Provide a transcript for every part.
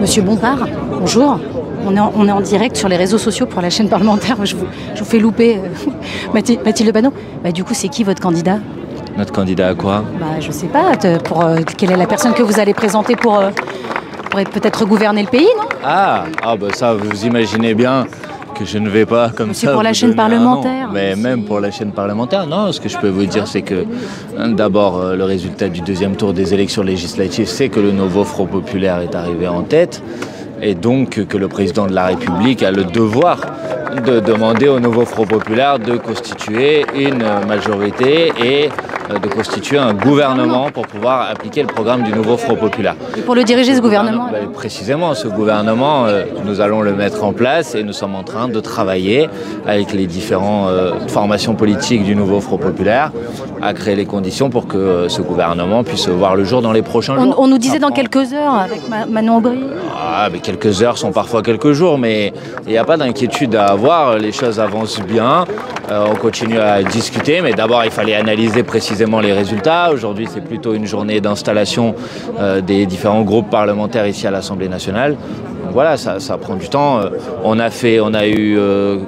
Monsieur Bompard, bonjour. On est en direct sur les réseaux sociaux pour la chaîne parlementaire. Je vous fais louper Mathilde Panot. Du coup, c'est qui votre candidat? Notre candidat à quoi? Je sais pas. Quelle est la personne que vous allez présenter pour peut-être gouverner le pays, non? Ça, vous imaginez bien que je ne vais pas comme ça. C'est pour la chaîne parlementaire. Mais même pour la chaîne parlementaire, non. Ce que je peux vous dire, c'est que d'abord, le résultat du deuxième tour des élections législatives, c'est que le nouveau Front populaire est arrivé en tête. Et donc que le président de la République a le devoir de demander au nouveau Front populaire de constituer une majorité et de constituer un gouvernement pour pouvoir appliquer le programme du nouveau Front populaire. Et pour le diriger, ce gouvernement Précisément, ce gouvernement, nous allons le mettre en place et nous sommes en train de travailler avec les différentes formations politiques du nouveau Front populaire à créer les conditions pour que ce gouvernement puisse voir le jour dans les prochains jours. On nous disait dans quelques heures avec Manon Aubry. Mais quelques heures sont parfois quelques jours, mais il n'y a pas d'inquiétude à avoir, les choses avancent bien, on continue à discuter, mais d'abord il fallait analyser précisément les résultats. Aujourd'hui c'est plutôt une journée d'installation des différents groupes parlementaires ici à l'Assemblée nationale. Donc voilà, ça prend du temps. On a eu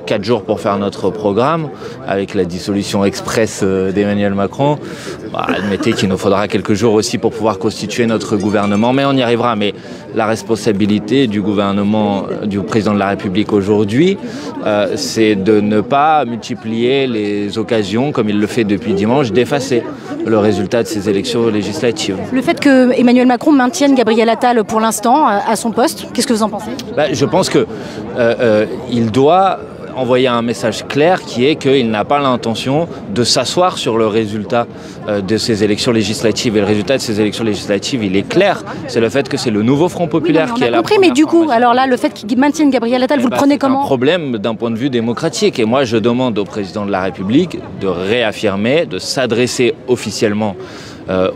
4 jours pour faire notre programme avec la dissolution express d'Emmanuel Macron. Admettez qu'il nous faudra quelques jours aussi pour pouvoir constituer notre gouvernement, mais on y arrivera. Mais la responsabilité du gouvernement, du président de la République aujourd'hui, c'est de ne pas multiplier les occasions, comme il le fait depuis dimanche, d'effacer le résultat de ces élections législatives. Le fait que Emmanuel Macron maintienne Gabriel Attal pour l'instant à son poste, qu'est-ce que vous en pensez? Je pense qu'il doit envoyer un message clair qui est qu'il n'a pas l'intention de s'asseoir sur le résultat de ces élections législatives. Et le résultat de ces élections législatives, il est clair. C'est le fait que c'est le nouveau Front populaire qui est là. Mais du coup, alors là, le fait qu'il maintienne Gabriel Attal, vous le prenez comment? C'est un problème d'un point de vue démocratique. Et moi, je demande au président de la République de réaffirmer, de s'adresser officiellement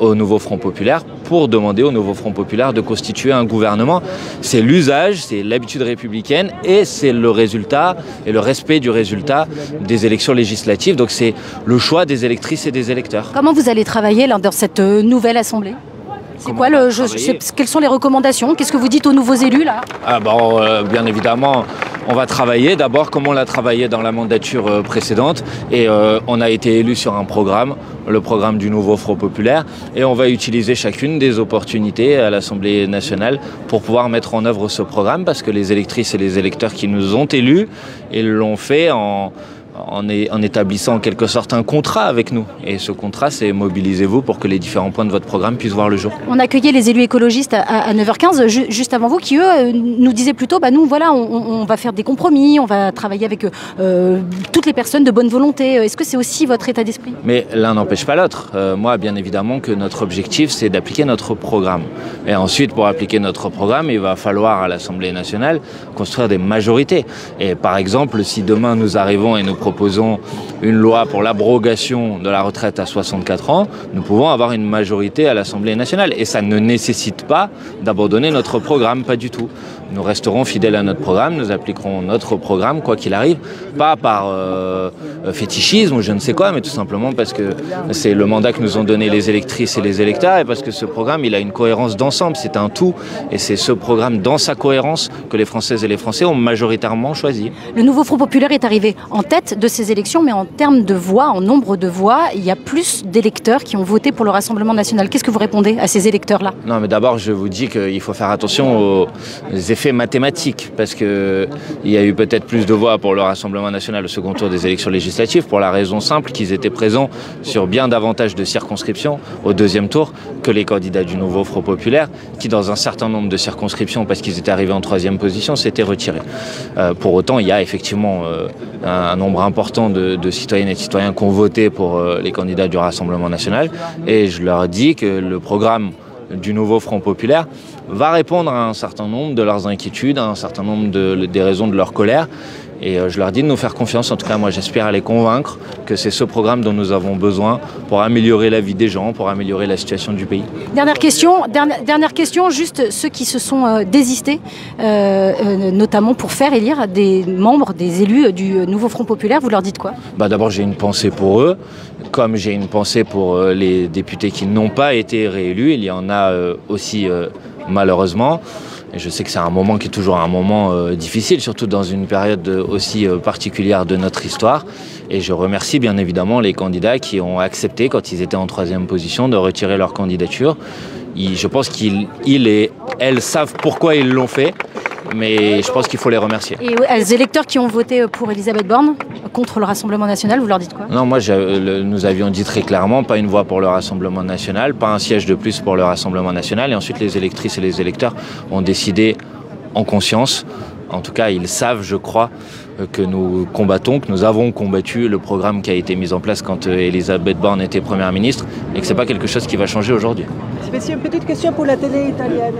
au nouveau Front populaire pour demander au nouveau Front populaire de constituer un gouvernement. C'est l'usage, c'est l'habitude républicaine et c'est le résultat et le respect du résultat des élections législatives. Donc c'est le choix des électrices et des électeurs. Comment vous allez travailler là, dans cette nouvelle assemblée? C'est quoi quelles sont les recommandations? Qu'est-ce que vous dites aux nouveaux élus là? Bien évidemment, on va travailler d'abord comme on l'a travaillé dans la mandature précédente et on a été élu sur un programme, le programme du nouveau Front populaire, et on va utiliser chacune des opportunités à l'Assemblée nationale pour pouvoir mettre en œuvre ce programme parce que les électrices et les électeurs qui nous ont élus, ils l'ont fait en établissant en quelque sorte un contrat avec nous. Et ce contrat, c'est mobilisez-vous pour que les différents points de votre programme puissent voir le jour. On accueillait les élus écologistes à 9h15, juste avant vous, qui eux nous disaient plutôt, nous voilà, on va faire des compromis, on va travailler avec toutes les personnes de bonne volonté. Est-ce que c'est aussi votre état d'esprit? Mais l'un n'empêche pas l'autre. Moi, bien évidemment que notre objectif, c'est d'appliquer notre programme. Et ensuite, pour appliquer notre programme, il va falloir à l'Assemblée nationale construire des majorités. Et par exemple, si demain nous arrivons et nous proposons une loi pour l'abrogation de la retraite à 64 ans, nous pouvons avoir une majorité à l'Assemblée nationale. Et ça ne nécessite pas d'abandonner notre programme, pas du tout. Nous resterons fidèles à notre programme, nous appliquerons notre programme, quoi qu'il arrive, pas par fétichisme ou je ne sais quoi, mais tout simplement parce que c'est le mandat que nous ont donné les électrices et les électeurs et parce que ce programme, il a une cohérence d'ensemble, c'est un tout. Et c'est ce programme, dans sa cohérence, que les Françaises et les Français ont majoritairement choisi. Le nouveau Front populaire est arrivé en tête de ces élections, mais en termes de voix, en nombre de voix, il y a plus d'électeurs qui ont voté pour le Rassemblement national. Qu'est-ce que vous répondez à ces électeurs-là? Non, mais d'abord, je vous dis qu'il faut faire attention aux effets mathématiques, parce qu'il y a eu peut-être plus de voix pour le Rassemblement national au second tour des élections législatives, pour la raison simple qu'ils étaient présents sur bien davantage de circonscriptions au deuxième tour que les candidats du nouveau Front populaire, qui dans un certain nombre de circonscriptions, parce qu'ils étaient arrivés en troisième position, s'étaient retirés. Pour autant, il y a effectivement un nombre important de citoyennes et de citoyens qui ont voté pour les candidats du Rassemblement national, et je leur dis que le programme du nouveau Front populaire va répondre à un certain nombre de leurs inquiétudes, à un certain nombre des raisons de leur colère. Et je leur dis de nous faire confiance. En tout cas, moi, j'espère à les convaincre que c'est ce programme dont nous avons besoin pour améliorer la vie des gens, pour améliorer la situation du pays. Dernière question, juste ceux qui se sont désistés, notamment pour faire élire des membres, des élus du nouveau Front populaire, vous leur dites quoi? D'abord, j'ai une pensée pour eux, comme j'ai une pensée pour les députés qui n'ont pas été réélus. Il y en a aussi, malheureusement. Et je sais que c'est un moment qui est toujours un moment difficile, surtout dans une période aussi particulière de notre histoire. Et je remercie bien évidemment les candidats qui ont accepté, quand ils étaient en 3e position, de retirer leur candidature. Je pense qu'ils et elles savent pourquoi ils l'ont fait, mais je pense qu'il faut les remercier. Et les électeurs qui ont voté pour Elisabeth Borne, contre le Rassemblement national, vous leur dites quoi? Non, moi, nous avions dit très clairement, pas une voix pour le Rassemblement national, pas un siège de plus pour le Rassemblement national. Et ensuite, les électrices et les électeurs ont décidé en conscience. En tout cas, ils savent, je crois, que nous combattons, que nous avons combattu le programme qui a été mis en place quand Elisabeth Borne était Première ministre et que ce n'est pas quelque chose qui va changer aujourd'hui. Monsieur, une petite question pour la télé italienne.